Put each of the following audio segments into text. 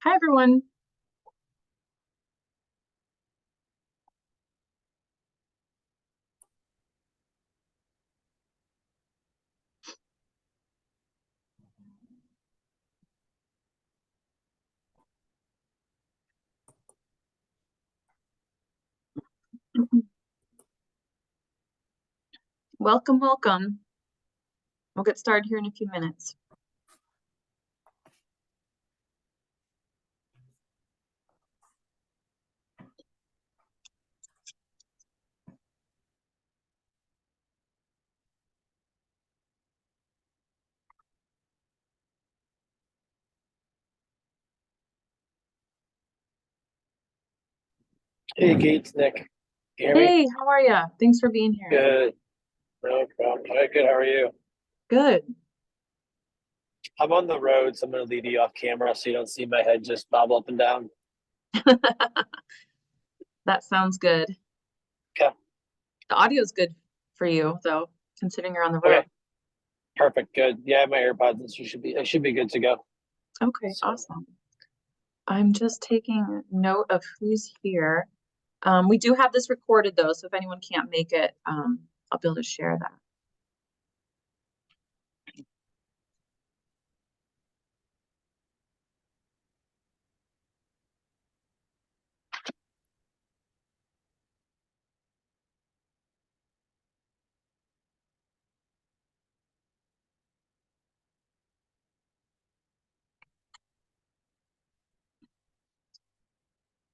Hi, everyone. Welcome, welcome. We'll get started here in a few minutes. Hey, Gates, Nick. Can you hear me? Hey, how are you? Thanks for being here. Good. No problem. All right, good. How are you? Good. I'm on the road, so I'm going to leave you off camera so you don't see my head just bob up and down. That sounds good. Okay. The audio is good for you, though, considering you're on the Okay. road. Perfect. Good. Yeah, I have my AirPods. I should be good to go. Okay, So, awesome. I'm just taking note of who's here. We do have this recorded, though, so if anyone can't make it, I'll be able to share that.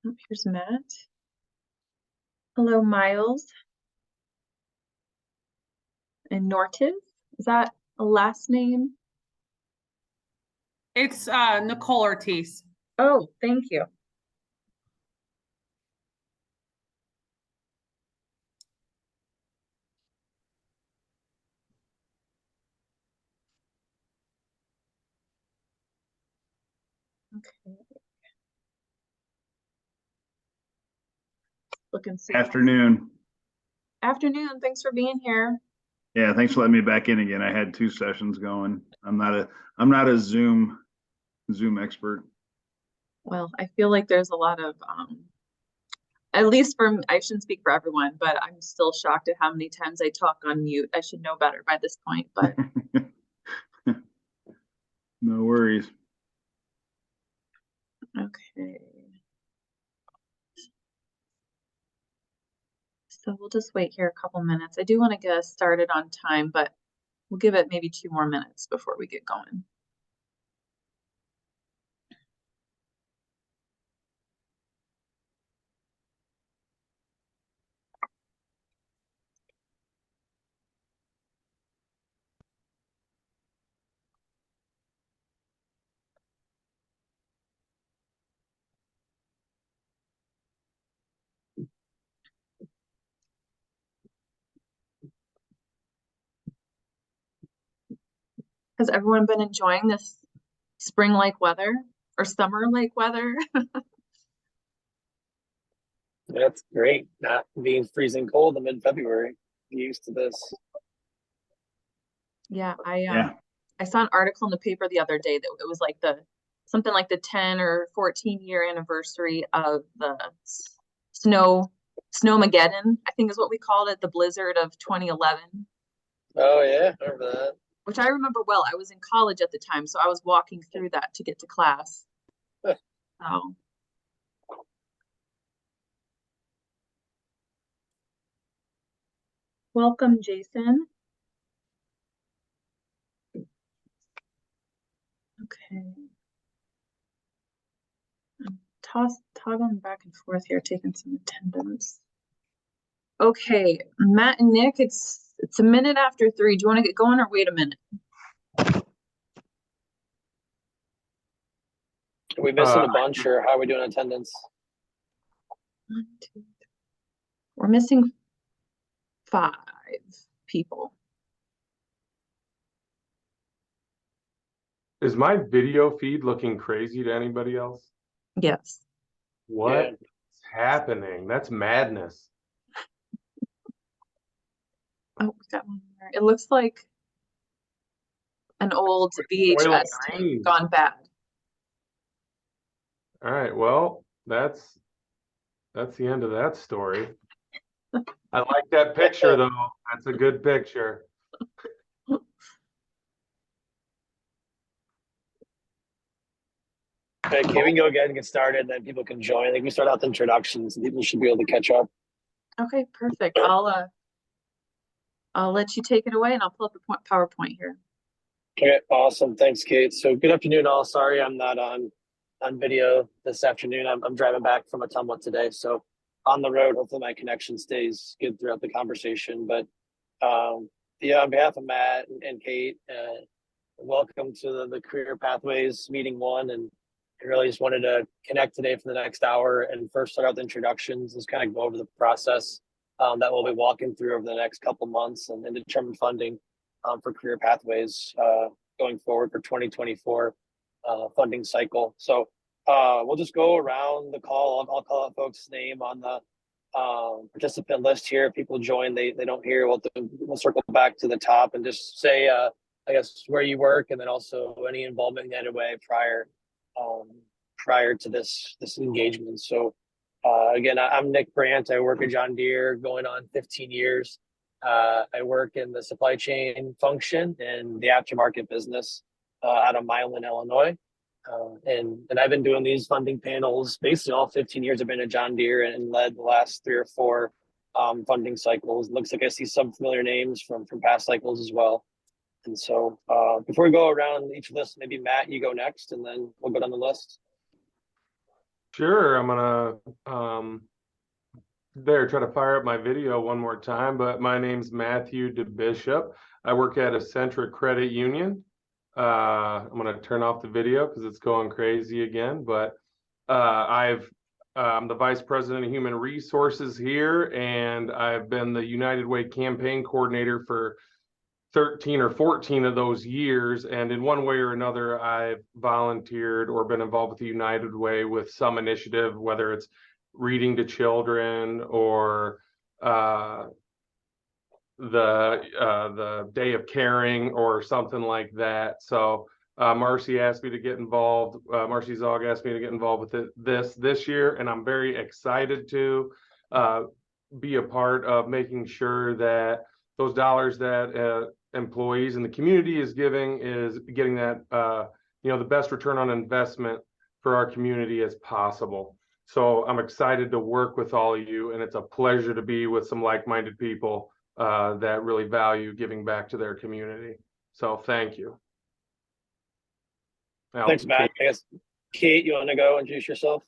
Oh, here's Matt. Hello, Miles. And Nortis. Is that a last name? It's Nicole Ortiz. Oh, thank you. Okay. Looking super. Afternoon. Afternoon. Thanks for being here. Yeah, thanks for letting me back in again. I had 2 sessions going. I'm not a Zoom expert. Well, I feel like there's a lot of, at least for, I shouldn't speak for everyone, but I'm still shocked at how many times I talk on mute. I should know better by this point, but No worries. okay. So we'll just wait here a couple minutes. I do want to get us started on time, but we'll give it maybe 2 more minutes before we get going. Has everyone been enjoying this spring-like weather or summer-like weather? that's great. Not being freezing cold in mid-February. Get used to this. Yeah, Yeah. I saw an article in the paper the other day that it was like something like the 10 or 14-year anniversary of the Snowmageddon, I think is what we called it, the blizzard of 2011, Oh, yeah. I remember that. which I remember well. I was in college at the time, so I was walking through that to get to class. So welcome, Jason. Okay. I'm toggling back and forth here, taking some attendance. Okay, Matt and Nick, it's a minute after 3. Do you want to get going or wait a minute? Are we missing a bunch, or how are we doing attendance? 1, 2, 3. We're missing 5 people. Is my video feed looking crazy to anybody else? Yes. What's Yeah. happening? That's madness. Oh, we got one more. It looks like an old Oil VHS and tape Green. gone bad. All right, well, that's the end of that story. I like that picture though. That's a good picture. Okay, we can go ahead and get started, and then people can join. I think we start out the introductions, and people should be able to catch up. Okay, perfect. I'll let you take it away and I'll pull up the PowerPoint here. Okay, awesome. Thanks, Kate. So good afternoon, all. Sorry, I'm not on video this afternoon. I'm driving back from Ottumwa today, so on the road. Hopefully, my connection stays good throughout the conversation. But yeah, on behalf of Matt and Kate, welcome to the Career Pathways Meeting 1, and I really just wanted to connect today for the next hour and first start out the introductions, just kind of go over the process that we'll be walking through over the next couple months and determine funding for Career Pathways going forward for 2024 funding cycle. So we'll just go around the call. I'll call out folks' name on the participant list here. If people join, they don't hear. We'll circle back to the top and just say, I guess, where you work, and then also any involvement in United Way prior to this engagement. So again, I'm Nick Brandt. I work at John Deere going on 15 years. I work in the supply chain function and the aftermarket business out of Milan, Illinois. And I've been doing these funding panels basically all 15 years. I've been at John Deere and led the last 3 or 4 funding cycles. Looks like I see some familiar names from past cycles as well. And so before we go around each list, maybe Matt, you go next, and then we'll go down the list. Sure, I'm gonna try to fire up my video one more time, but my name's Matthew DeBishop. I work at Centric Credit Union. I'm gonna turn off the video because it's going crazy again, but I'm the Vice President of Human Resources here, and I've been the United Way campaign coordinator for 13 or 14 of those years, and in one way or another, I've volunteered or been involved with the United Way with some initiative, whether it's reading to children or the Day of Caring or something like that. So Marcy asked me to get involved. Marcy Zog asked me to get involved with this year, and I'm very excited to be a part of making sure that those dollars that employees and the community is giving is getting that the best return on investment for our community as possible. So I'm excited to work with all of you, and it's a pleasure to be with some like-minded people that really value giving back to their community. So thank you. Now, Thanks, Matt. I guess, Kate, you want to go introduce yourself?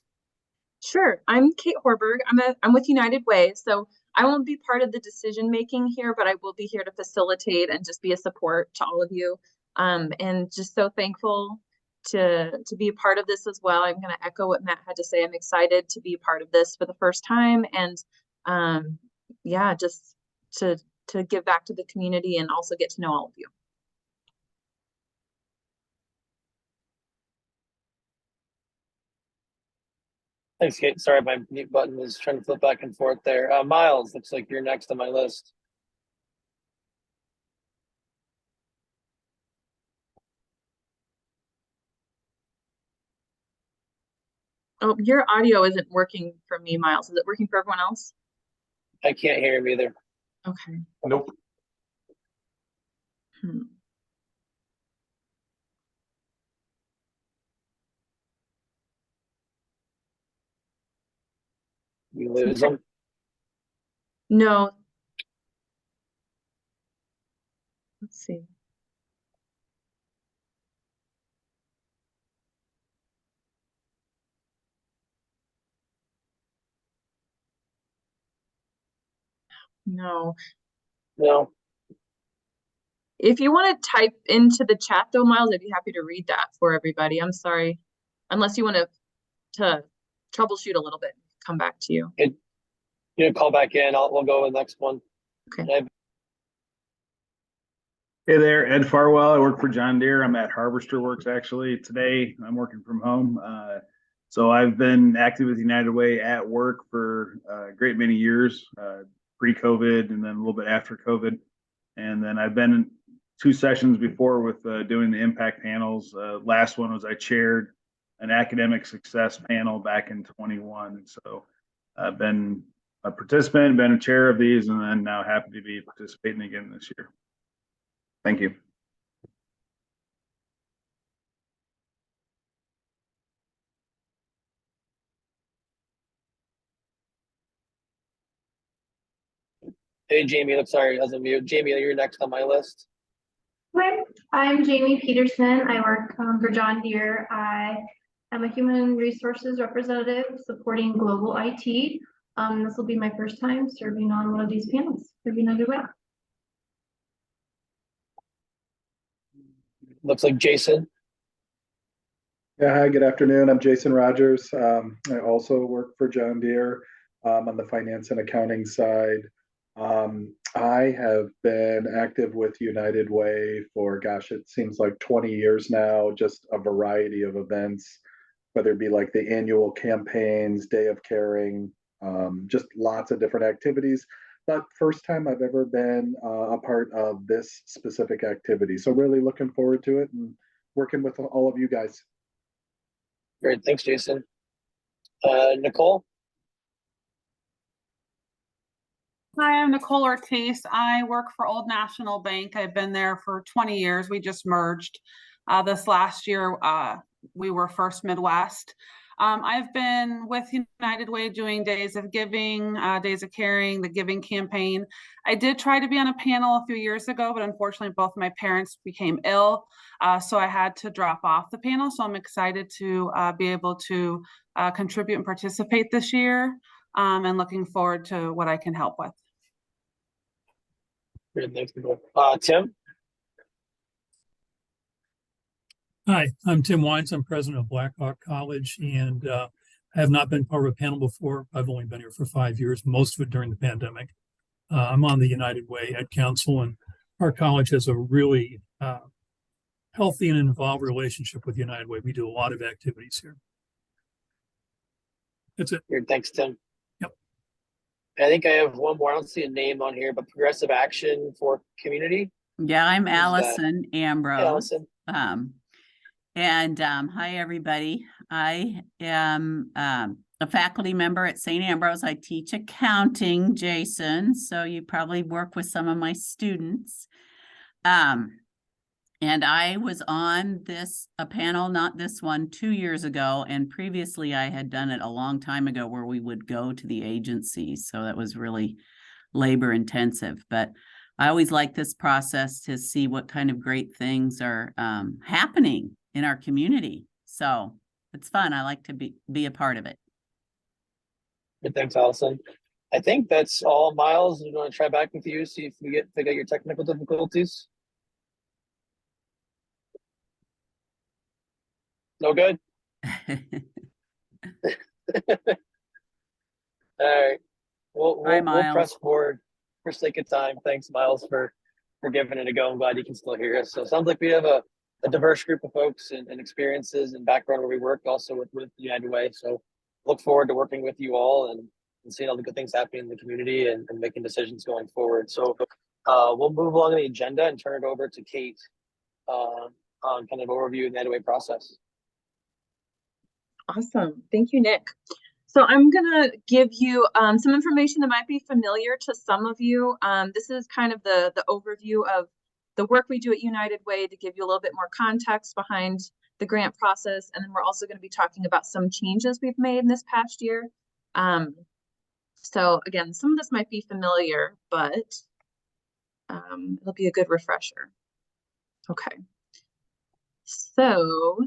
Sure. I'm Kate Horberg. I'm with United Way, so I won't be part of the decision making here, but I will be here to facilitate and just be a support to all of you. And just so thankful to be a part of this as well. I'm going to echo what Matt had to say. I'm excited to be a part of this for the first time, and yeah, just to give back to the community and also get to know all of you. Thanks, Kate. Sorry, my mute button was trying to flip back and forth there. Miles, looks like you're next on my list. Oh, your audio isn't working for me, Miles. Is it working for everyone else? I can't hear him either. Okay. nope. You lose him. No. Let's see. No. No. If you want to type into the chat though, Miles, I'd be happy to read that for everybody. I'm sorry. Unless you want to troubleshoot a little bit, come back to you. Call back in. We'll go with the next one. Okay. Hey there, Ed Farwell. I work for John Deere. I'm at Harvester Works actually. Today I'm working from home. So I've been active with United Way at work for a great many years, pre-COVID and then a little bit after COVID. And then I've been in 2 sessions before with doing the impact panels. Last one was I chaired an academic success panel back in 21. So I've been a participant, been a chair of these, and then now happy to be participating again this year. Thank you. Hey, Jamie, I'm sorry, I was on mute. Jamie, you're next on my list. Hi, I'm Jamie Peterson. I work for John Deere. I am a human resources representative supporting global IT. This will be my first time serving on one of these panels for United Way. Looks like Jason. Yeah, hi, good afternoon. I'm Jason Rogers. I also work for John Deere on the finance and accounting side. I have been active with United Way for, gosh, it seems like 20 years now, just a variety of events, whether it be like the annual campaigns, Day of Caring, just lots of different activities. But first time I've ever been a part of this specific activity. So really looking forward to it and working with all of you guys. Great, thanks, Jason. Nicole? Hi, I'm Nicole Ortiz. I work for Old National Bank. I've been there for 20 years. We just merged. This last year, we were First Midwest. I've been with United Way doing Days of Giving, Days of Caring, the Giving campaign. I did try to be on a panel a few years ago, but unfortunately both my parents became ill, so I had to drop off the panel. So I'm excited to be able to contribute and participate this year, and looking forward to what I can help with. Great, thanks, Nicole. Tim? Hi, I'm Tim Wines. I'm president of Blackhawk College, and I have not been part of a panel before. I've only been here for 5 years, most of it during the pandemic. I'm on the United Way Ed Council, and our college has a really healthy and involved relationship with United Way. We do a lot of activities here. That's it. Great, thanks, Tim. Yep. I think I have one more. I don't see a name on here, but Progressive Action for Community. Yeah, I'm Who's that? Allison Ambrose. Hey, Allison. Hi, everybody. I am a faculty member at St. Ambrose. I teach accounting, Jason, so you probably work with some of my students. And I was on a panel, not this one, 2 years ago, and previously I had done it a long time ago where we would go to the agencies, so that was really labor intensive. But I always like this process to see what kind of great things are happening in our community. So it's fun. I like to be a part of it. Good, thanks, Allison. I think that's all. Miles, we're going to try back with you, see if we figure out your technical difficulties. No good? All right. We'll Miles. press forward for sake of time. Thanks, Miles, for giving it a go. I'm glad you can still hear us. So it sounds like we have a diverse group of folks and experiences and background where we work also with United Way. So look forward to working with you all and seeing all the good things happening in the community and making decisions going forward. So we'll move along the agenda and turn it over to Kate on kind of overview of the United Way process. Awesome. Thank you, Nick. So I'm going to give you some information that might be familiar to some of you. This is kind of the overview of the work we do at United Way to give you a little bit more context behind the grant process. And then we're also going to be talking about some changes we've made in this past year. So again, some of this might be familiar, but it'll be a good refresher. Okay. So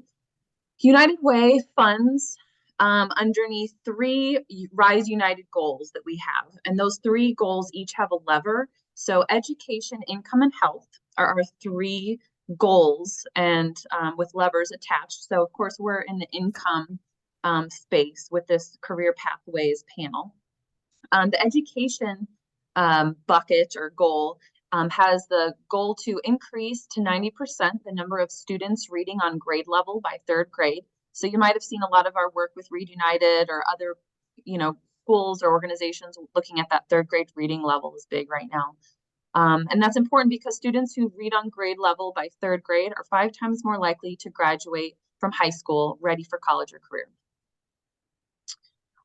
United Way funds underneath 3 Rise United goals that we have. And those 3 goals each have a lever. So education, income, and health are our 3 goals and with levers attached. So of course, we're in the income space with this career pathways panel. The education bucket or goal has the goal to increase to 90% the number of students reading on grade level by 3rd grade. So you might have seen a lot of our work with Read United or other, schools or organizations looking at that 3rd grade reading level is big right now. And that's important because students who read on grade level by 3rd grade are 5 times more likely to graduate from high school ready for college or career.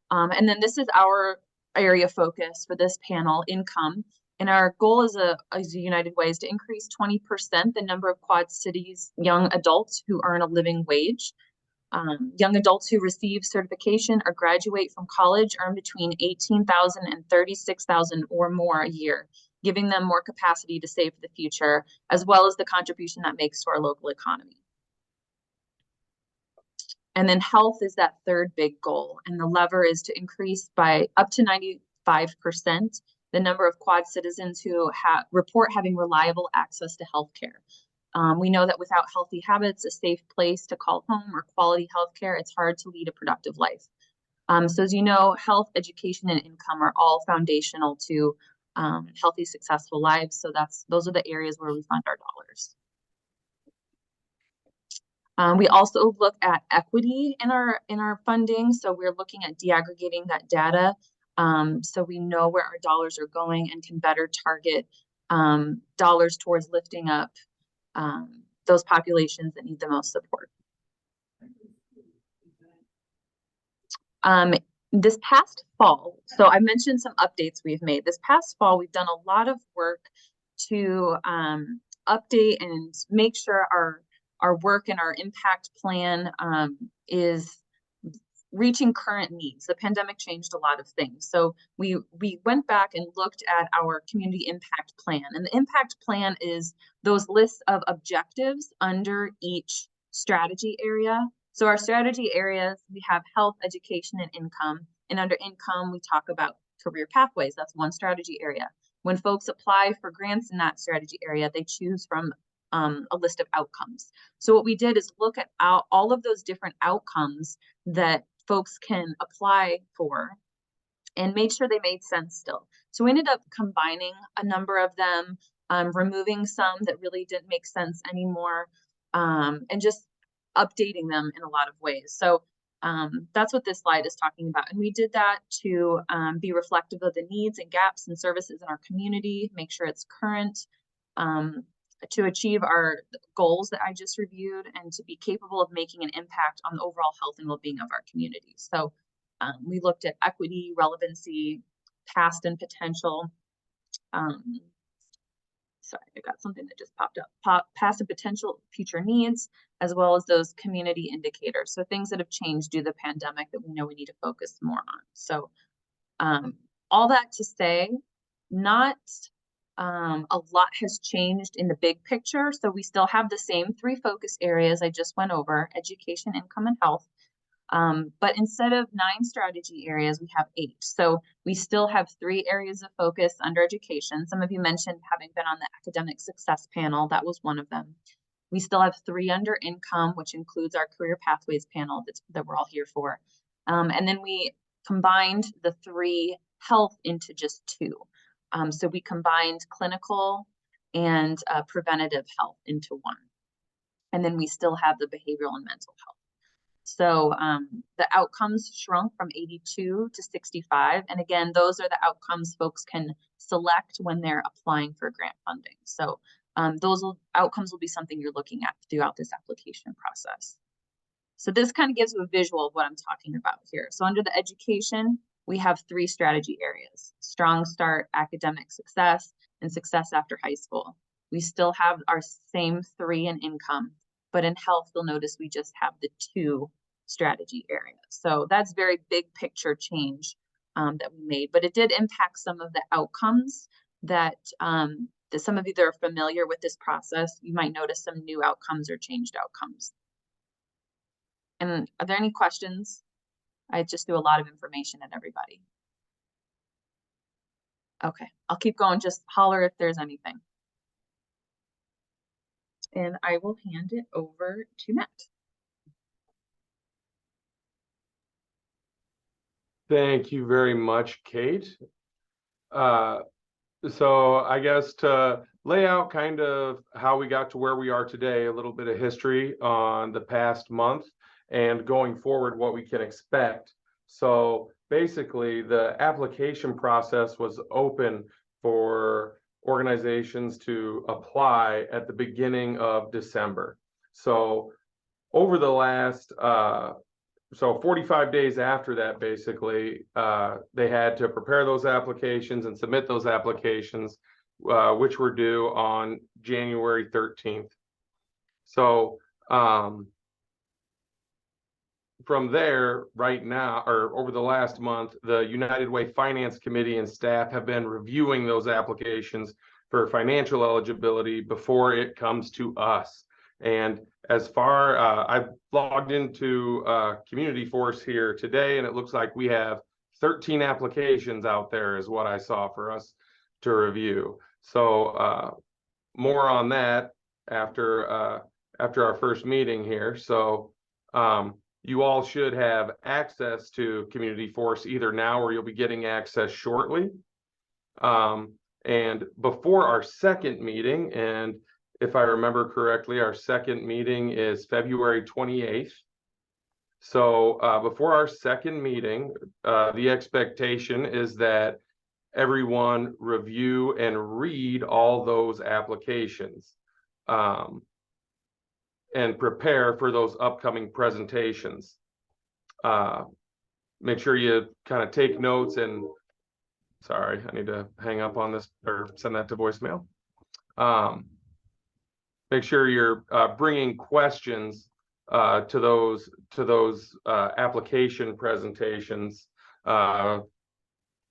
And then this is our area focus for this panel, income. And our goal as a United Way is to increase 20% the number of Quad Cities young adults who earn a living wage. Young adults who receive certification or graduate from college earn between $18,000 and $36,000 or more a year, giving them more capacity to save for the future, as well as the contribution that makes to our local economy. And then health is that 3rd big goal, and the lever is to increase by up to 95% the number of Quad citizens who report having reliable access to healthcare. We know that without healthy habits, a safe place to call home, or quality healthcare, it's hard to lead a productive life. So as you know, health, education, and income are all foundational to healthy, successful lives. So those are the areas where we fund our dollars. We also look at equity in our funding. So we're looking at deaggregating that data so we know where our dollars are going and can better target dollars towards lifting up those populations that need the most support. This past fall, so I mentioned some updates we've made. This past fall, we've done a lot of work to update and make sure our work and our impact plan is reaching current needs. The pandemic changed a lot of things. So we went back and looked at our community impact plan. And the impact plan is those lists of objectives under each strategy area. So our strategy areas, we have health, education, and income. And under income, we talk about career pathways. That's one strategy area. When folks apply for grants in that strategy area, they choose from a list of outcomes. So what we did is look at all of those different outcomes that folks can apply for and made sure they made sense still. So we ended up combining a number of them, removing some that really didn't make sense anymore, and just updating them in a lot of ways. So that's what this slide is talking about. And we did that to be reflective of the needs and gaps and services in our community, make sure it's current, to achieve our goals that I just reviewed, and to be capable of making an impact on the overall health and well-being of our community. So we looked at equity, relevancy, past and potential. Sorry, I got something that just popped up. Past and potential future needs, as well as those community indicators. So things that have changed due to the pandemic that we know we need to focus more on. So all that to say, not a lot has changed in the big picture. So we still have the same 3 focus areas I just went over: education, income, and health. But instead of 9 strategy areas, we have 8. So we still have 3 areas of focus under education. Some of you mentioned having been on the academic success panel. That was one of them. We still have 3 under income, which includes our career pathways panel that we're all here for. And then we combined the 3 health into just 2. So we combined clinical and preventative health into 1. And then we still have the behavioral and mental health. So the outcomes shrunk from 82 to 65. And again, those are the outcomes folks can select when they're applying for grant funding. So outcomes will be something you're looking at throughout this application process. So this kind of gives you a visual of what I'm talking about here. So under the education, we have 3 strategy areas: Strong Start, academic success, and success after high school. We still have our same 3 in income, but in health, you'll notice we just have the 2 strategy areas. So that's very big picture change that we made, but it did impact some of the outcomes that some of you that are familiar with this process, you might notice some new outcomes or changed outcomes. And are there any questions? I just threw a lot of information at everybody. Okay, I'll keep going. Just holler if there's anything. And I will hand it over to Matt. Thank you very much, Kate. So I guess to lay out kind of how we got to where we are today, a little bit of history on the past month and going forward what we can expect. So basically the application process was open for organizations to apply at the beginning of December. So over the last, so 45 days after that, basically, they had to prepare those applications and submit those applications, which were due on January 13th. So from there, right now, or over the last month, the United Way Finance Committee and staff have been reviewing those applications for financial eligibility before it comes to us. And as far, I've logged into Community Force here today, and it looks like we have 13 applications out there is what I saw for us to review. So more on that after our first meeting here. So you all should have access to Community Force either now or you'll be getting access shortly. And before our second meeting, and if I remember correctly, our second meeting is February 28th. So before our second meeting, the expectation is that everyone review and read all those applications and prepare for those upcoming presentations. Make sure you kind of take notes and, sorry, I need to hang up on this or send that to voicemail. Make sure you're bringing questions to those application presentations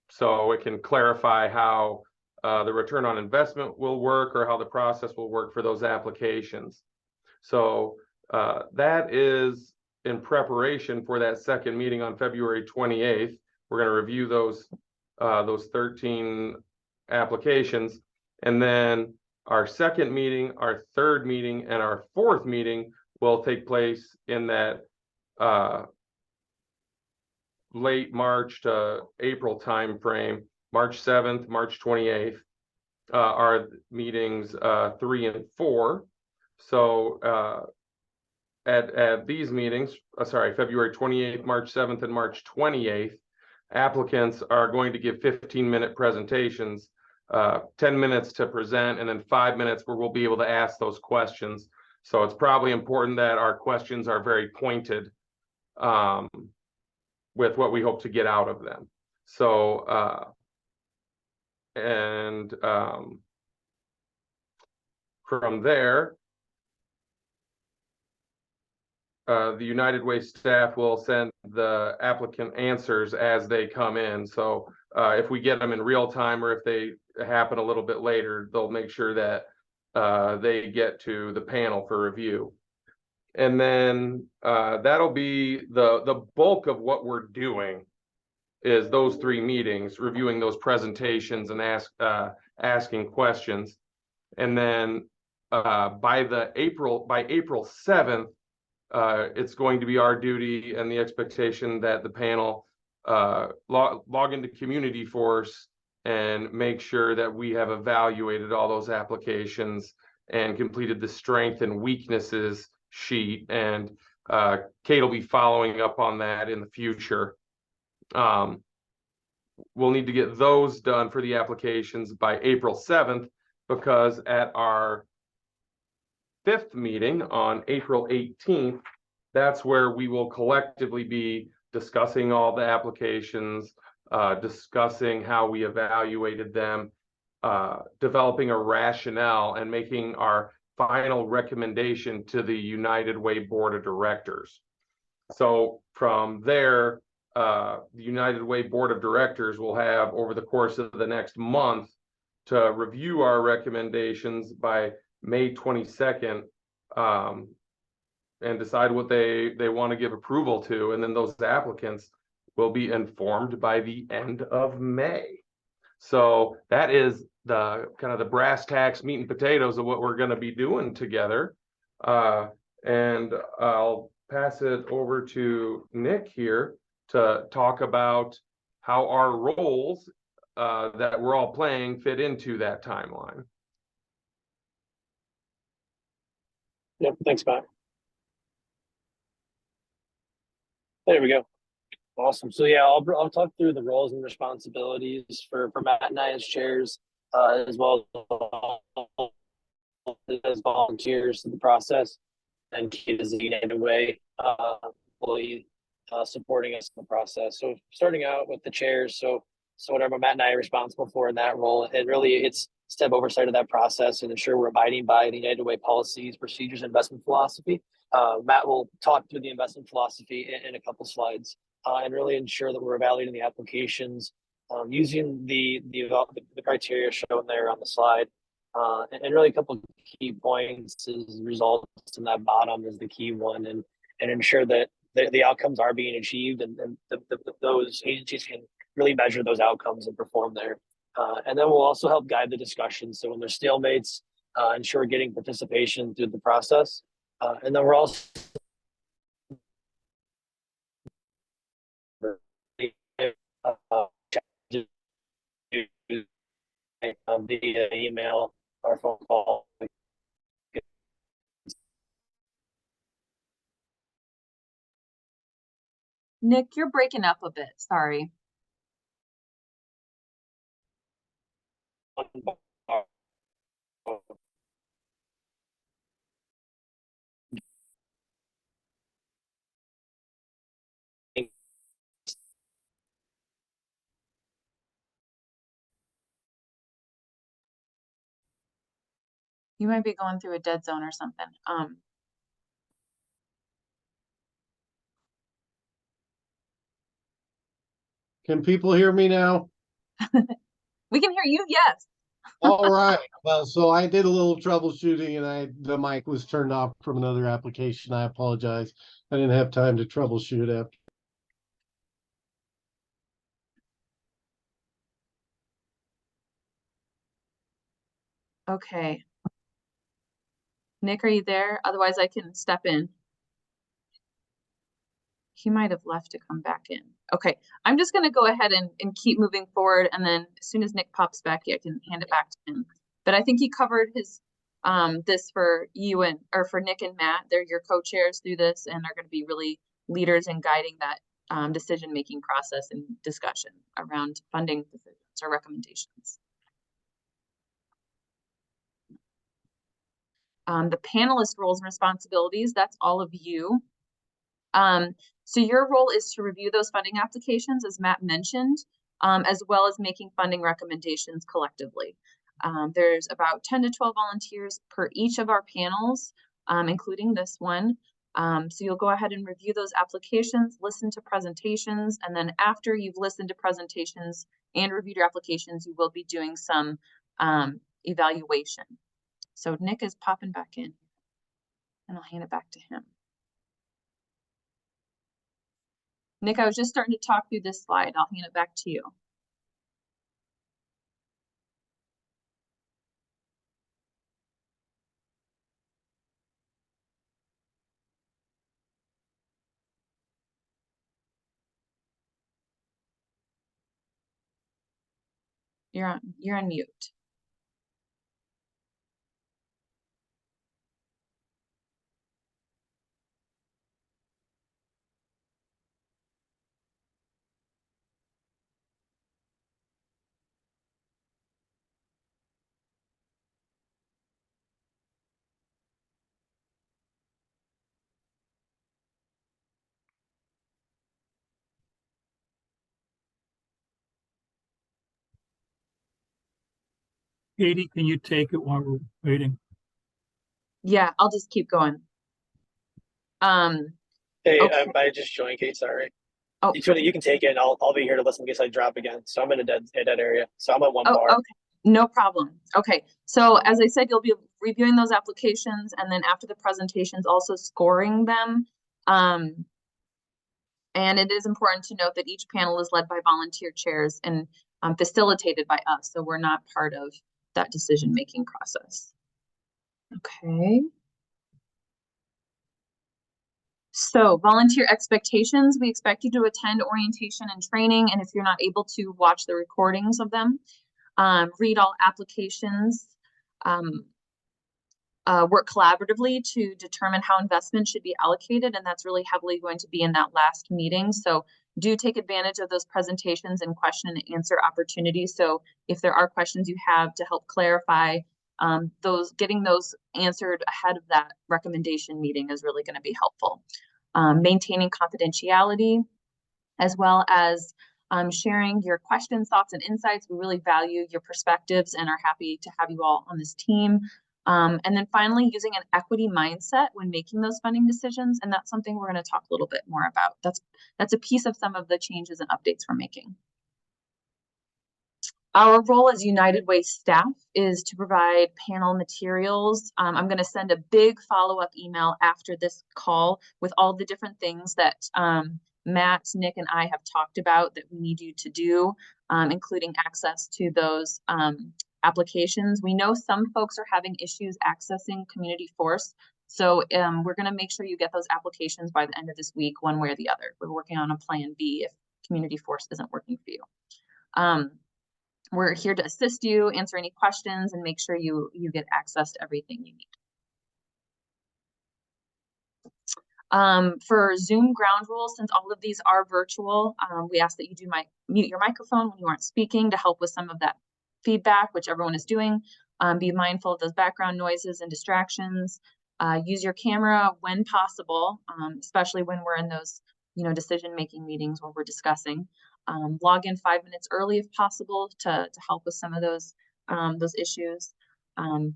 so it can clarify how the return on investment will work or how the process will work for those applications. So that is in preparation for that second meeting on February 28th. We're going to review those 13 applications, and then our second meeting, our third meeting, and our fourth meeting will take place in that late March to April timeframe. March 7th, March 28th are meetings 3 and 4. So at these meetings, February 28th, March 7th, and March 28th, applicants are going to give 15-minute presentations, 10 minutes to present, and then 5 minutes where we'll be able to ask those questions. So it's probably important that our questions are very pointed with what we hope to get out of them. So, from there, the United Way staff will send the applicant answers as they come in. So if we get them in real time or if they happen a little bit later, they'll make sure that they get to the panel for review. And then that'll be the bulk of what we're doing is those 3 meetings, reviewing those presentations and asking questions. And then by April 7th, it's going to be our duty and the expectation that the panel log into Community Force and make sure that we have evaluated all those applications and completed the strength and weaknesses sheet. And Kate will be following up on that in the future. We'll need to get those done for the applications by April 7th, because at our 5th meeting on April 18th, that's where we will collectively be discussing all the applications, discussing how we evaluated them, developing a rationale, and making our final recommendation to the United Way Board of Directors. So from there, the United Way Board of Directors will have, over the course of the next month, to review our recommendations by May 22nd and decide what they want to give approval to. And then those applicants will be informed by the end of May. So that is the kind of the brass tacks, meat and potatoes of what we're going to be doing together. And I'll pass it over to Nick here to talk about how our roles that we're all playing fit into that timeline. Yep, thanks, Matt. There we go. Awesome. So yeah, I'll talk through the roles and responsibilities for Matt and I as chairs. as well as volunteers in the process. And Kate is the United Way employee supporting us in the process. So starting out with the chairs, so whatever Matt and I are responsible for in that role, and really it's step oversight of that process and ensure we're abiding by the United Way policies, procedures, and investment philosophy. Matt will talk through the investment philosophy in a couple slides and really ensure that we're evaluating the applications using the criteria shown there on the slide. And really a couple of key points is results in that bottom is the key one, and ensure that the outcomes are being achieved and those agencies can really measure those outcomes and perform there. And then we'll also help guide the discussion. So when there's stalemates, ensure getting participation through the process. And then we're also via email or phone call. Nick, you're breaking up a bit. Sorry. You might be going through a dead zone or something. Can people hear me now? We can hear you, yes. All right. Well, so I did a little troubleshooting and the mic was turned off from another application. I apologize. I didn't have time to troubleshoot after. Okay. Nick, are you there? Otherwise I can step in. He might have left to come back in. Okay, I'm just gonna go ahead and keep moving forward, and then as soon as Nick pops back, I can hand it back to him. But I think he covered his this for you or for Nick and Matt. They're your co-chairs through this and are gonna be really leaders in guiding that decision-making process and discussion around funding decisions or recommendations. The panelist roles and responsibilities, that's all of you. So your role is to review those funding applications, as Matt mentioned, as well as making funding recommendations collectively. There's about 10 to 12 volunteers per each of our panels, including this one. So you'll go ahead and review those applications, listen to presentations, and then after you've listened to presentations and reviewed your applications, you will be doing some evaluation. So Nick is popping back in, and I'll hand it back to him. Nick, I was just starting to talk through this slide. I'll hand it back to you. You're on mute. Katie, can you take it while we're waiting? Yeah, I'll just keep going. Hey, Okay. I just joined, Kate. Sorry. Oh, You can take it, and I'll be here to listen in case I drop again. So I'm in a dead area. So I'm at one oh, bar. okay. No problem. Okay. So as I said, you'll be reviewing those applications and then after the presentations, also scoring them. And it is important to note that each panel is led by volunteer chairs and facilitated by us. So we're not part of that decision-making process. Okay. So volunteer expectations, we expect you to attend orientation and training. And if you're not able to watch the recordings of them, read all applications, work collaboratively to determine how investment should be allocated. And that's really heavily going to be in that last meeting. So do take advantage of those presentations and question and answer opportunities. So if there are questions you have to help clarify, getting those answered ahead of that recommendation meeting is really going to be helpful. Maintaining confidentiality, as well as sharing your questions, thoughts, and insights. We really value your perspectives and are happy to have you all on this team. And then finally, using an equity mindset when making those funding decisions. And that's something we're going to talk a little bit more about. That's a piece of some of the changes and updates we're making. Our role as United Way staff is to provide panel materials. I'm going to send a big follow-up email after this call with all the different things that Matt, Nick, and I have talked about that we need you to do, including access to those applications. We know some folks are having issues accessing Community Force, so we're going to make sure you get those applications by the end of this week, one way or the other. We're working on a plan B if Community Force isn't working for you. We're here to assist you, answer any questions, and make sure you get access to everything you need. For Zoom ground rules, since all of these are virtual, we ask that you do mute your microphone when you aren't speaking to help with some of that feedback, which everyone is doing. Be mindful of those background noises and distractions. Use your camera when possible, especially when we're in those decision-making meetings where we're discussing. Log in 5 minutes early if possible to help with some of those issues.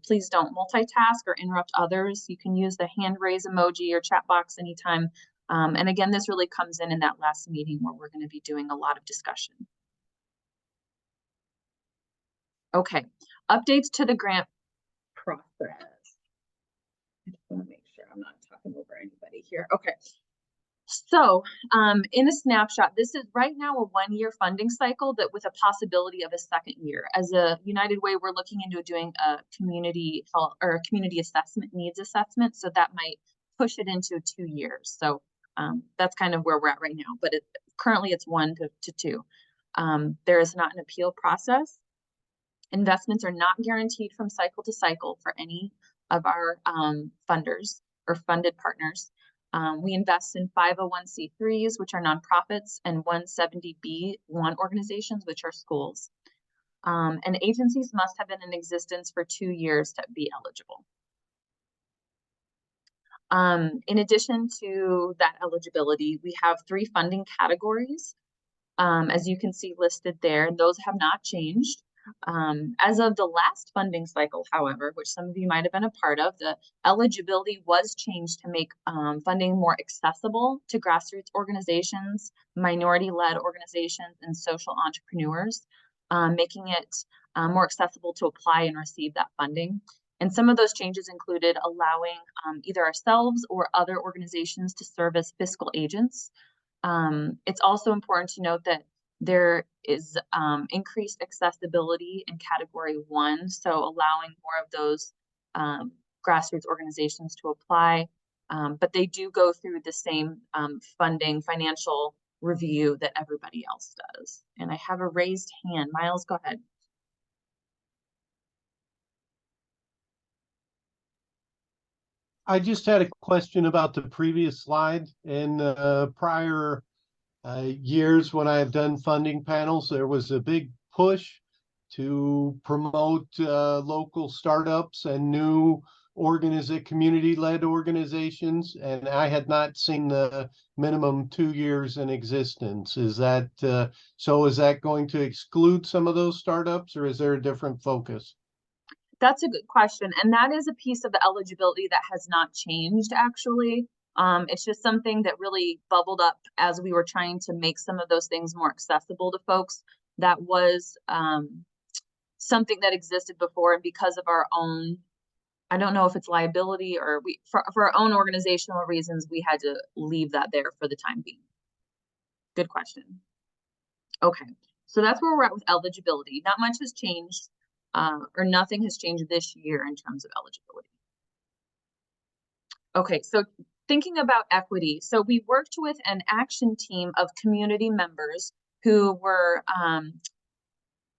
Please don't multitask or interrupt others. You can use the hand raise emoji or chat box anytime. And again, this really comes in that last meeting where we're going to be doing a lot of discussion. Okay, updates to the grant process. I just want to make sure I'm not talking over anybody here. Okay. So in a snapshot, this is right now a 1-year funding cycle that with a possibility of a second year. As a United Way, we're looking into doing a community health or a community assessment needs assessment. So that might push it into 2 years. So that's kind of where we're at right now, but currently it's 1 to 2. There is not an appeal process. Investments are not guaranteed from cycle to cycle for any of our funders or funded partners. We invest in 501c3s, which are nonprofits, and 170B1 organizations, which are schools. And agencies must have been in existence for 2 years to be eligible. In addition to that eligibility, we have 3 funding categories, as you can see listed there, and those have not changed. As of the last funding cycle, however, which some of you might have been a part of, the eligibility was changed to make funding more accessible to grassroots organizations, minority-led organizations, and social entrepreneurs, making it more accessible to apply and receive that funding. And some of those changes included allowing either ourselves or other organizations to serve as fiscal agents. It's also important to note that there is increased accessibility in category 1, so allowing more of those grassroots organizations to apply, but they do go through the same financial review that everybody else does. And I have a raised hand. Miles, go ahead. I just had a question about the previous slide. In prior years when I have done funding panels, there was a big push to promote local startups and new community-led organizations, and I had not seen the minimum 2 years in existence. Is that so? Is that going to exclude some of those startups, or is there a different focus? That's a good question, and that is a piece of the eligibility that has not changed, actually. It's just something that really bubbled up as we were trying to make some of those things more accessible to folks. That was something that existed before, and because of our own, I don't know if it's liability or for our own organizational reasons, we had to leave that there for the time being. Good question. Okay, so that's where we're at with eligibility. Not much has changed, or nothing has changed this year in terms of eligibility. Okay, so thinking about equity. So we worked with an action team of community members who were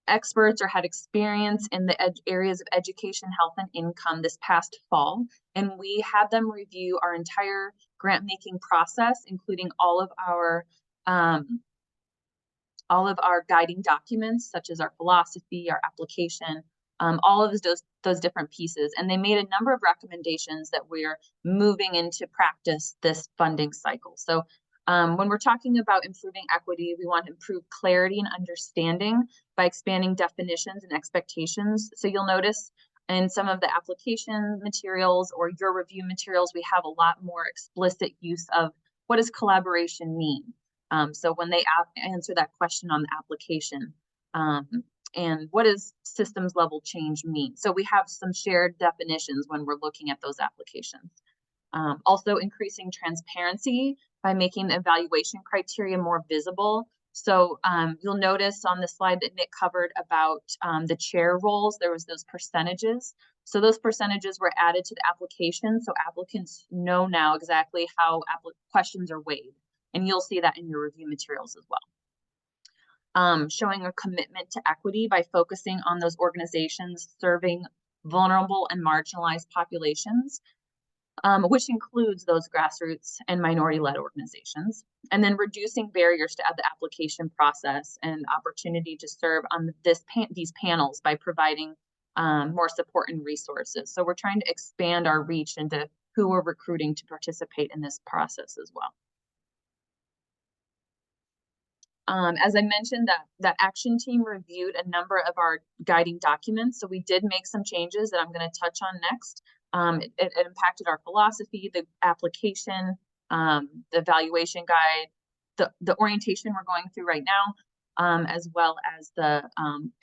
experts or had experience in the areas of education, health, and income this past fall. And we had them review our entire grant making process, including all of our all of our guiding documents, such as our philosophy, our application, all of those different pieces. And they made a number of recommendations that we're moving into practice this funding cycle. So when we're talking about improving equity, we want to improve clarity and understanding by expanding definitions and expectations. So you'll notice in some of the application materials or your review materials, we have a lot more explicit use of what does collaboration mean? So when they answer that question on the application, and what does systems level change mean? So we have some shared definitions when we're looking at those applications. Also increasing transparency by making the evaluation criteria more visible. So you'll notice on the slide that Nick covered about the chair roles, there was those percentages. So those percentages were added to the application, so applicants know now exactly how questions are weighed. And you'll see that in your review materials as well. Showing a commitment to equity by focusing on those organizations serving vulnerable and marginalized populations, which includes those grassroots and minority-led organizations, and then reducing barriers to the application process and opportunity to serve on these panels by providing more support and resources. So we're trying to expand our reach into who we're recruiting to participate in this process as well. As I mentioned, that action team reviewed a number of our guiding documents. So we did make some changes that I'm going to touch on next. It impacted our philosophy, the application, the evaluation guide, the orientation we're going through right now, as well as the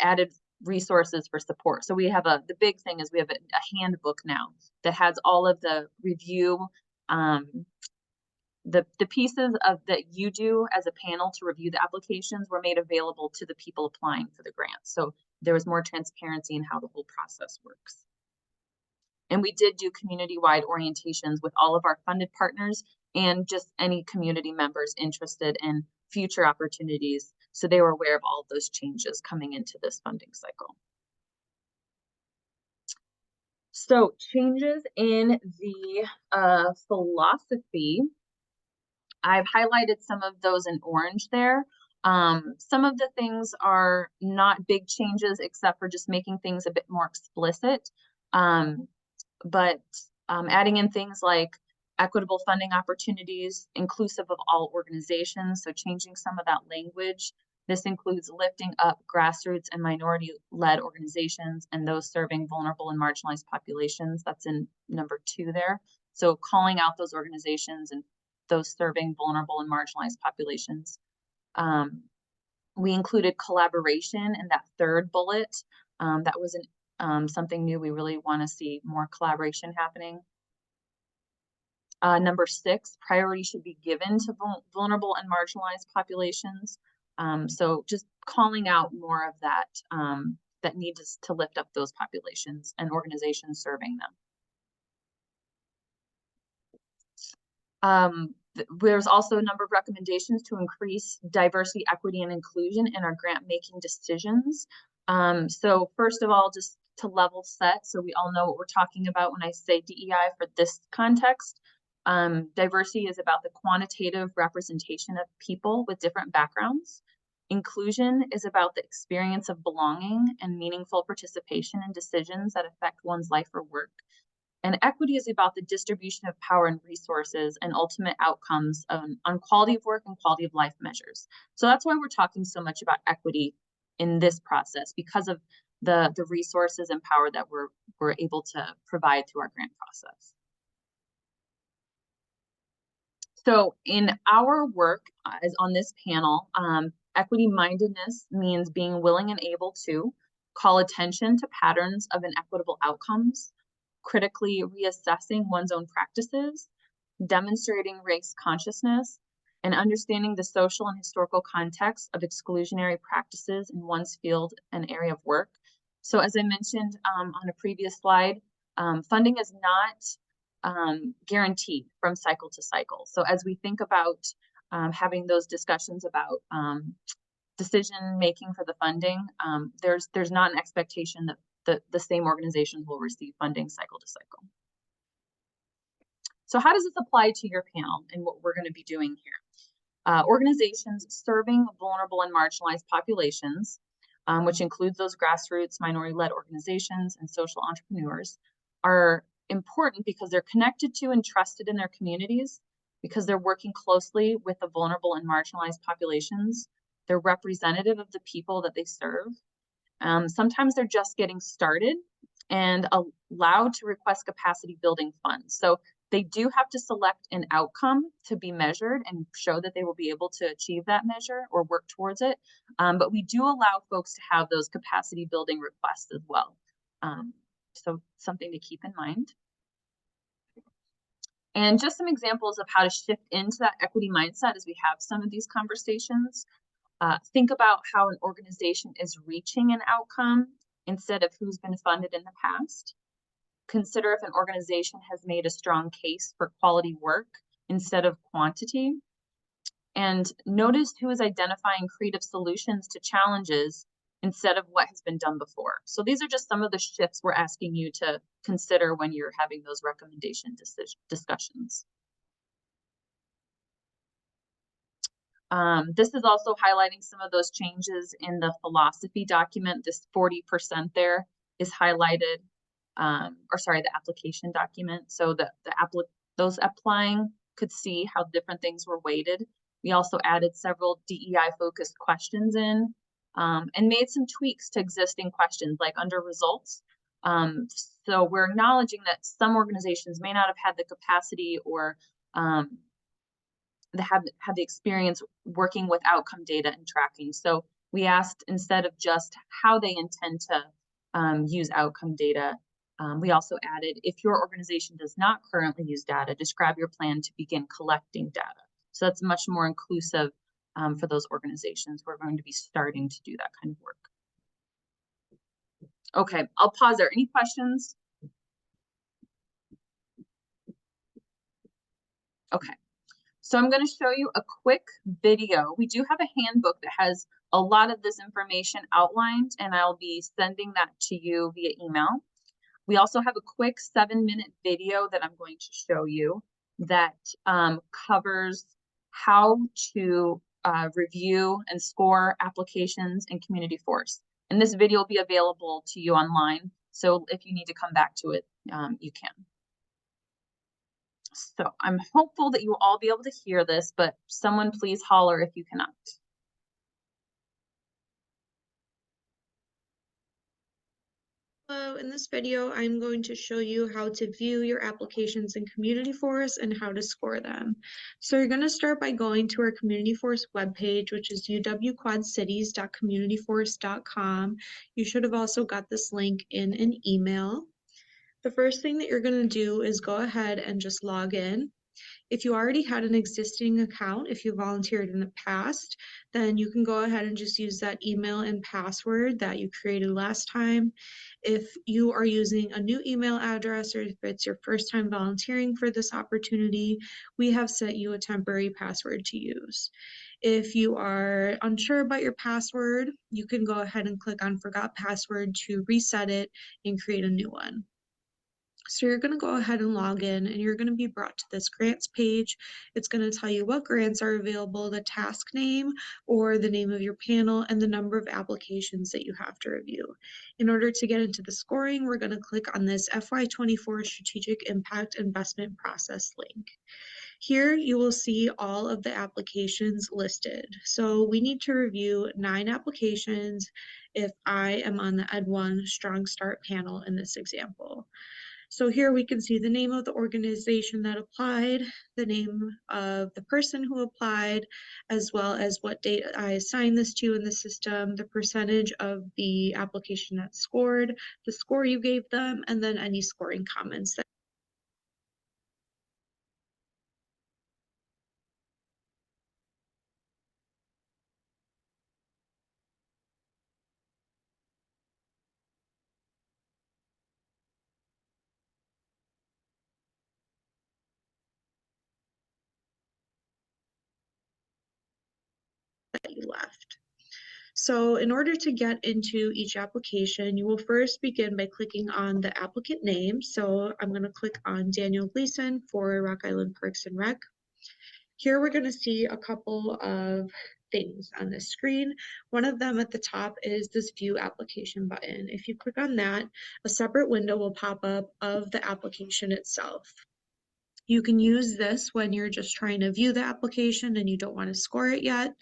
added resources for support. So we have the big thing is we have a handbook now that has all of the review, the pieces that you do as a panel to review the applications were made available to the people applying for the grant. So there was more transparency in how the whole process works. And we did do community-wide orientations with all of our funded partners and just any community members interested in future opportunities. So they were aware of all of those changes coming into this funding cycle. So changes in the philosophy, I've highlighted some of those in orange there. Some of the things are not big changes except for just making things a bit more explicit. But adding in things like equitable funding opportunities, inclusive of all organizations, so changing some of that language. This includes lifting up grassroots and minority-led organizations and those serving vulnerable and marginalized populations. That's in number 2 there. So calling out those organizations and those serving vulnerable and marginalized populations. We included collaboration in that 3rd bullet. That was something new. We really want to see more collaboration happening. Number 6, priority should be given to vulnerable and marginalized populations. So just calling out more of that, that need to lift up those populations and organizations serving them. There's also a number of recommendations to increase diversity, equity, and inclusion in our grant making decisions. So first of all, just to level set, so we all know what we're talking about when I say DEI for this context. Diversity is about the quantitative representation of people with different backgrounds. Inclusion is about the experience of belonging and meaningful participation in decisions that affect one's life or work. And equity is about the distribution of power and resources and ultimate outcomes on quality of work and quality of life measures. So that's why we're talking so much about equity in this process, because of the resources and power that we're able to provide through our grant process. So in our work as on this panel, equity mindedness means being willing and able to call attention to patterns of inequitable outcomes, critically reassessing one's own practices, demonstrating race consciousness, and understanding the social and historical context of exclusionary practices in one's field and area of work. So as I mentioned on a previous slide, funding is not guaranteed from cycle to cycle. So as we think about having those discussions about decision making for the funding, there's not an expectation that the same organizations will receive funding cycle to cycle. So how does this apply to your panel and what we're going to be doing here? Organizations serving vulnerable and marginalized populations, which includes those grassroots, minority-led organizations and social entrepreneurs, are important because they're connected to and trusted in their communities, because they're working closely with the vulnerable and marginalized populations. They're representative of the people that they serve. Sometimes they're just getting started and allowed to request capacity building funds. So they do have to select an outcome to be measured and show that they will be able to achieve that measure or work towards it. But we do allow folks to have those capacity building requests as well. So something to keep in mind. And just some examples of how to shift into that equity mindset as we have some of these conversations. Think about how an organization is reaching an outcome instead of who's been funded in the past. Consider if an organization has made a strong case for quality work instead of quantity. And notice who is identifying creative solutions to challenges instead of what has been done before. So these are just some of the shifts we're asking you to consider when you're having those recommendation discussions. This is also highlighting some of those changes in the philosophy document. This 40% there is highlighted, the application document. So those applying could see how different things were weighted. We also added several DEI focused questions in, and made some tweaks to existing questions like under results. So we're acknowledging that some organizations may not have had the capacity or have the experience working with outcome data and tracking. So we asked, instead of just how they intend to use outcome data, we also added, if your organization does not currently use data, describe your plan to begin collecting data. So that's much more inclusive for those organizations who are going to be starting to do that kind of work. Okay, I'll pause there. Any questions? Okay. So I'm going to show you a quick video. We do have a handbook that has a lot of this information outlined, and I'll be sending that to you via email. We also have a quick 7-minute video that I'm going to show you that covers how to review and score applications in Community Force. And this video will be available to you online. So if you need to come back to it, you can. So I'm hopeful that you will all be able to hear this, but someone please holler if you cannot. Hello, in this video, I'm going to show you how to view your applications in Community Force and how to score them. So you're going to start by going to our Community Force webpage, which is uwquadcities.communityforce.com. You should have also got this link in an email. The first thing that you're going to do is go ahead and just log in. If you already had an existing account, if you volunteered in the past, then you can go ahead and just use that email and password that you created last time. If you are using a new email address, or if it's your first time volunteering for this opportunity, we have set you a temporary password to use. If you are unsure about your password, you can go ahead and click on Forgot Password to reset it and create a new one. So you're going to go ahead and log in, and you're going to be brought to this grants page. It's going to tell you what grants are available, the task name or the name of your panel, and the number of applications that you have to review. In order to get into the scoring, we're going to click on this FY24 Strategic Impact Investment Process link. Here you will see all of the applications listed. So we need to review 9 applications if I am on the Ed1 Strong Start panel in this example. So here we can see the name of the organization that applied, the name of the person who applied, as well as what date I assigned this to in the system, the percentage of the application that scored, the score you gave them, and then any scoring comments that you left. So in order to get into each application, you will first begin by clicking on the applicant name. So I'm going to click on Daniel Gleason for Rock Island Parks and Rec. Here we're going to see a couple of things on the screen. One of them at the top is this view application button. If you click on that, a separate window will pop up of the application itself. You can use this when you're just trying to view the application and you don't want to score it yet.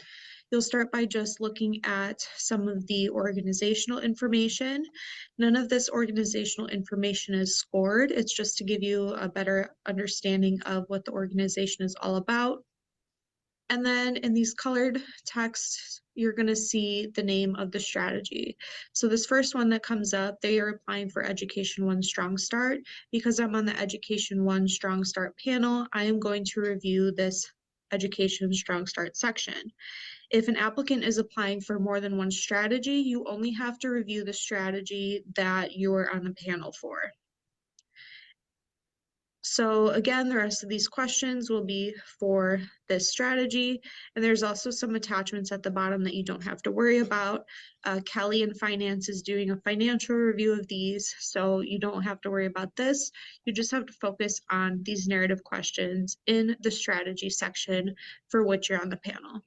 You'll start by just looking at some of the organizational information. None of this organizational information is scored. It's just to give you a better understanding of what the organization is all about. And then in these colored texts, you're going to see the name of the strategy. So this first one that comes up, they are applying for Education One Strong Start. Because I'm on the Education One Strong Start panel, I am going to review this Education Strong Start section. If an applicant is applying for more than one strategy, you only have to review the strategy that you're on the panel for. So again, the rest of these questions will be for this strategy. And there's also some attachments at the bottom that you don't have to worry about. Kelly in Finance is doing a financial review of these, so you don't have to worry about this. You just have to focus on these narrative questions in the strategy section for which you're on the panel.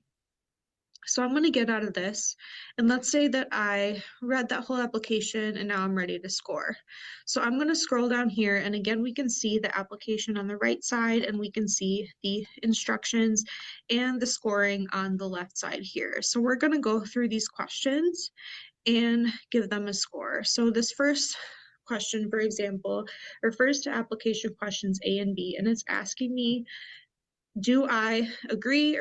So I'm going to get out of this, and let's say that I read that whole application and now I'm ready to score. So I'm going to scroll down here, and again, we can see the application on the right side, and we can see the instructions and the scoring on the left side here. So we're going to go through these questions and give them a score. So this first question, for example, refers to application questions A and B, and it's asking me, do I agree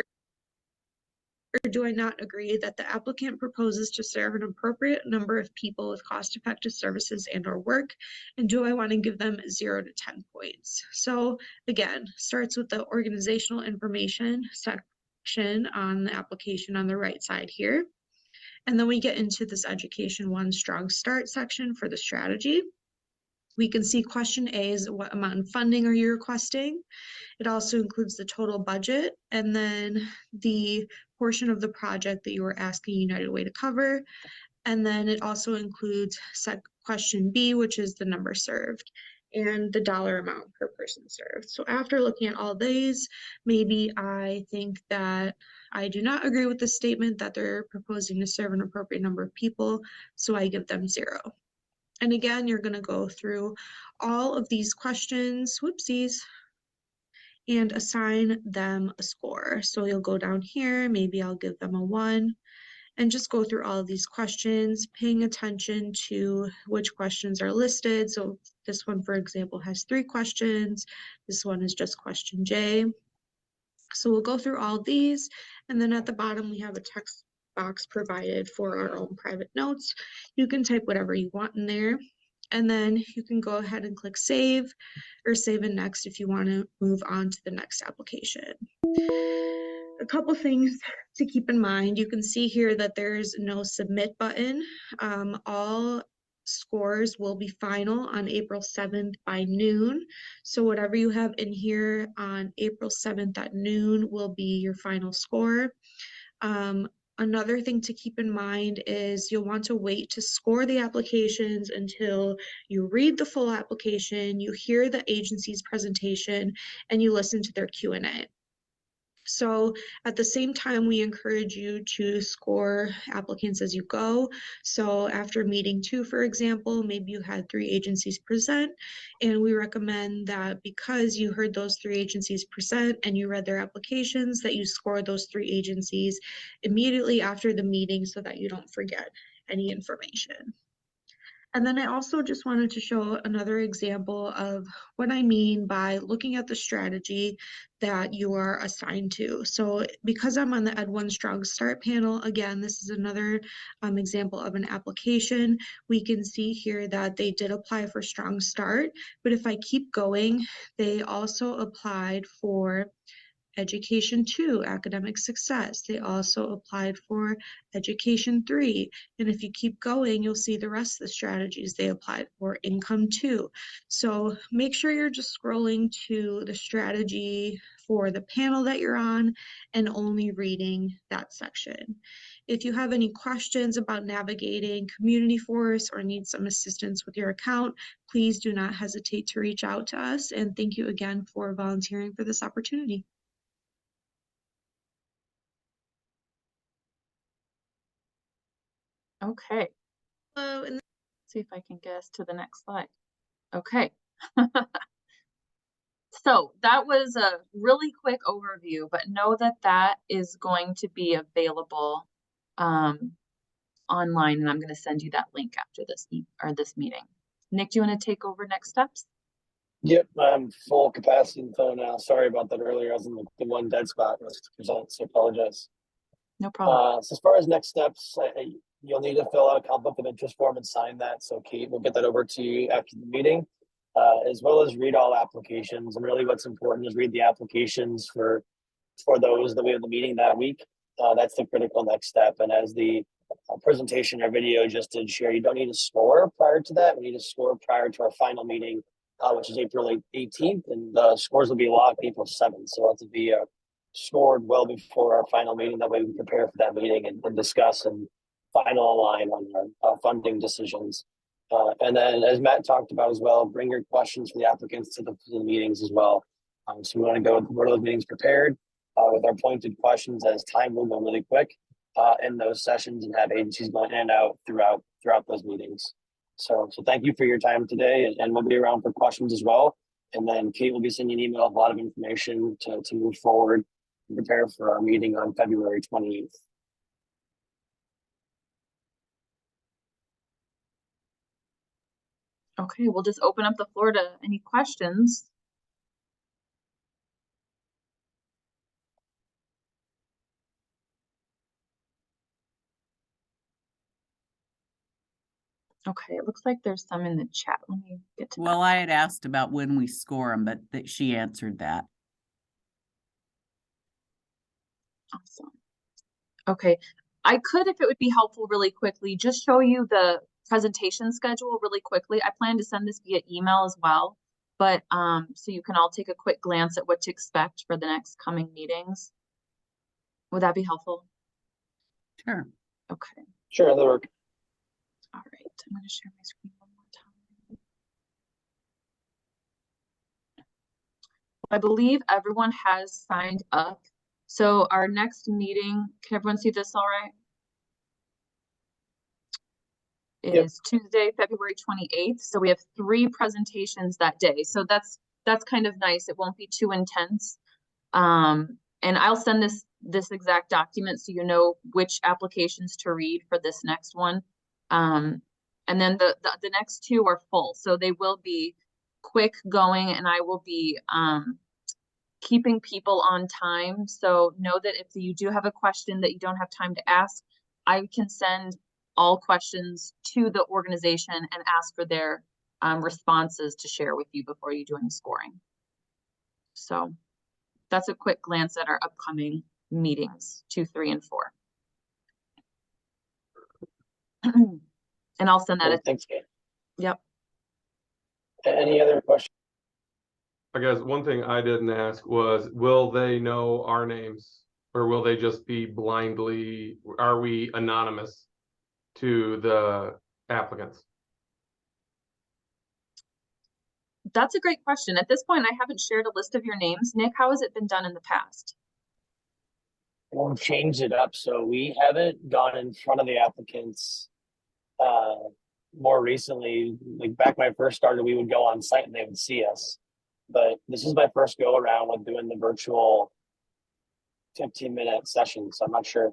or do I not agree that the applicant proposes to serve an appropriate number of people with cost-effective services and or work? And do I want to give them 0 to 10 points? So again, starts with the organizational information section on the application on the right side here. And then we get into this Education One Strong Start section for the strategy. We can see question A is what amount of funding are you requesting? It also includes the total budget and then the portion of the project that you were asking United Way to cover. And then it also includes question B, which is the number served and the dollar amount per person served. So after looking at all these, maybe I think that I do not agree with the statement that they're proposing to serve an appropriate number of people, so I give them 0. And again, you're going to go through all of these questions, whoopsies, and assign them a score. So you'll go down here, maybe I'll give them a 1, and just go through all of these questions, paying attention to which questions are listed. So this one, for example, has 3 questions. This one is just question J. So we'll go through all these, and then at the bottom we have a text box provided for our own private notes. You can type whatever you want in there, and then you can go ahead and click save or save and next if you want to move on to the next application. A couple things to keep in mind. You can see here that there's no submit button. All scores will be final on April 7th by noon. So whatever you have in here on April 7th at noon will be your final score. Another thing to keep in mind is you'll want to wait to score the applications until you read the full application, you hear the agency's presentation, and you listen to their Q&A. So at the same time, we encourage you to score applicants as you go. So after meeting 2, for example, maybe you had 3 agencies present, and we recommend that because you heard those 3 agencies present and you read their applications, that you score those 3 agencies immediately after the meeting so that you don't forget any information. And then I also just wanted to show another example of what I mean by looking at the strategy that you are assigned to. So because I'm on the Ed One Strong Start panel, again, this is another example of an application. We can see here that they did apply for Strong Start, but if I keep going, they also applied for Education 2, Academic Success. They also applied for Education 3. And if you keep going, you'll see the rest of the strategies they applied for, Income 2. So make sure you're just scrolling to the strategy for the panel that you're on and only reading that section. If you have any questions about navigating Community Force or need some assistance with your account, please do not hesitate to reach out to us. And thank you again for volunteering for this opportunity. Okay, Hello, and see if I can get us to the next slide. Okay. So that was a really quick overview, but know that that is going to be available online, and I'm going to send you that link after this meeting. Nick, do you want to take over next steps? Yep, I'm full capacity in the phone now. Sorry about that earlier. I was in the one dead spot results, so I apologize. No problem. So as far as next steps, you'll need to fill out a conflict of interest form and sign that. So Kate will get that over to you after the meeting, as well as read all applications. And really what's important is read the applications for those that we have the meeting that week. That's the critical next step. And as the presentation or video just did share, you don't need to score prior to that. We need to score prior to our final meeting, which is April 18th, and the scores will be locked April 7th. So it's to be scored well before our final meeting. That way we can prepare for that meeting and discuss and final align on our funding decisions. And then, as Matt talked about as well, bring your questions for the applicants to the meetings as well. So we want to go to those meetings prepared with our pointed questions, as time will go really quick in those sessions, and have agencies going in and out throughout those meetings. So thank you for your time today, and we'll be around for questions as well. And then Kate will be sending an email with a lot of information to move forward and prepare for our meeting on February 28th. Okay, we'll just open up the floor to any questions. Okay, it looks like there's some in the chat. Let me get to Well, that. I had asked about when we score them, but she answered that. Awesome. Okay, I could, if it would be helpful, really quickly, just show you the presentation schedule really quickly. I plan to send this via email as well, but so you can all take a quick glance at what to expect for the next coming meetings. Would that be helpful? Sure. Okay. Sure, that'll work. All right, I'm going to share my screen one more time. I believe everyone has signed up. So our next meeting, can everyone see this all right? Yep. Is Tuesday, February 28th. So we have 3 presentations that day. So that's kind of nice. It won't be too intense. And I'll send this exact document so you know which applications to read for this next one. And then the next 2 are full. So they will be quick going, and I will be keeping people on time. So know that if you do have a question that you don't have time to ask, I can send all questions to the organization and ask for their responses to share with you before you do any scoring. So that's a quick glance at our upcoming meetings, 2, 3, and 4. And I'll send that. Well, thanks, Kate. Yep. Any other questions? I guess one thing I didn't ask was, will they know our names, or will they just be blindly, are we anonymous to the applicants? That's a great question. At this point, I haven't shared a list of your names. Nick, how has it been done in the past? We'll change it up. So we haven't gone in front of the applicants more recently. Like back when I first started, we would go on site and they would see us. But this is my first go around with doing the virtual 15-minute session. So I'm not sure.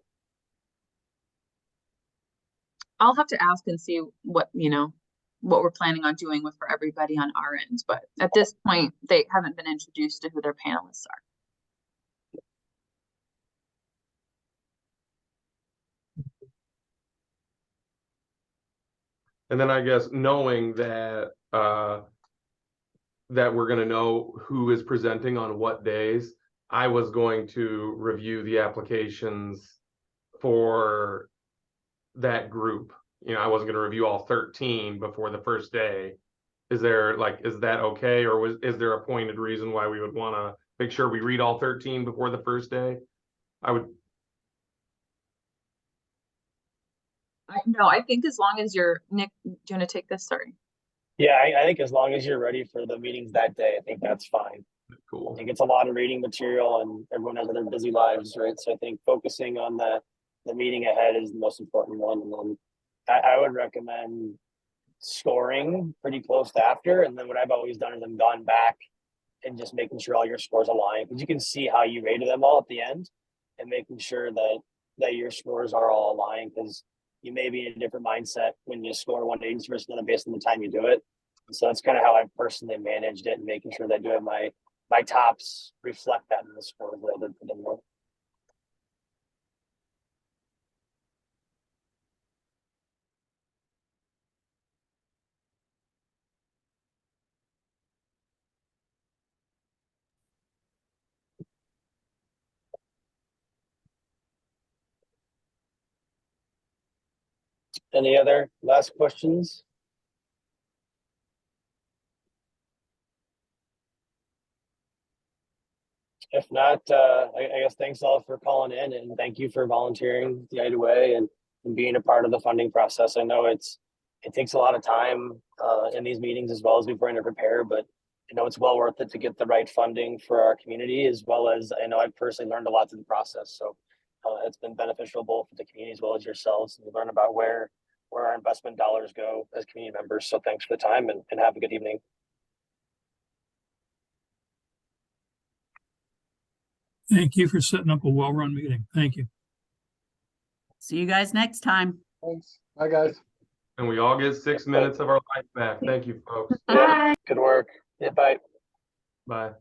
I'll have to ask and see what we're planning on doing for everybody on our end. But at this point, they haven't been introduced to who their panelists are. And then I guess knowing that that we're going to know who is presenting on what days, I was going to review the applications for that group. I wasn't going to review all 13 before the first day. Is that okay? Or is there a pointed reason why we would want to make sure we read all 13 before the first day? No, I think as long as you're, Nick, do you want to take this? Sorry. Yeah, I think as long as you're ready for the meetings that day, I think that's fine. Cool. I think it's a lot of reading material and everyone has their busy lives, right? So I think focusing on the meeting ahead is the most important one. And then I would recommend scoring pretty close to after. And then what I've always done is I've gone back and just making sure all your scores align, because you can see how you rated them all at the end, and making sure that your scores are all aligned, because you may be in a different mindset when you score one agency versus another based on the time you do it. And so that's kind of how I've personally managed it, and making sure that doing my tops reflect that in the scores that I did for them. Any other last questions? If not, I guess thanks all for calling in, and thank you for volunteering with United Way and being a part of the funding process. I know it takes a lot of time in these meetings as well as we're trying to prepare, but I know it's well worth it to get the right funding for our community, as well as I know I've personally learned a lot through the process. So it's been beneficial both for the community as well as yourselves, and learn about where our investment dollars go as community members. So thanks for the time, and have a good evening. Thank you for setting up a well-run meeting. Thank you. See you guys next time. Thanks. Bye, guys. And we all get 6 minutes of our life back. Thank you, folks. Bye. Good work. Yeah, bye. Bye.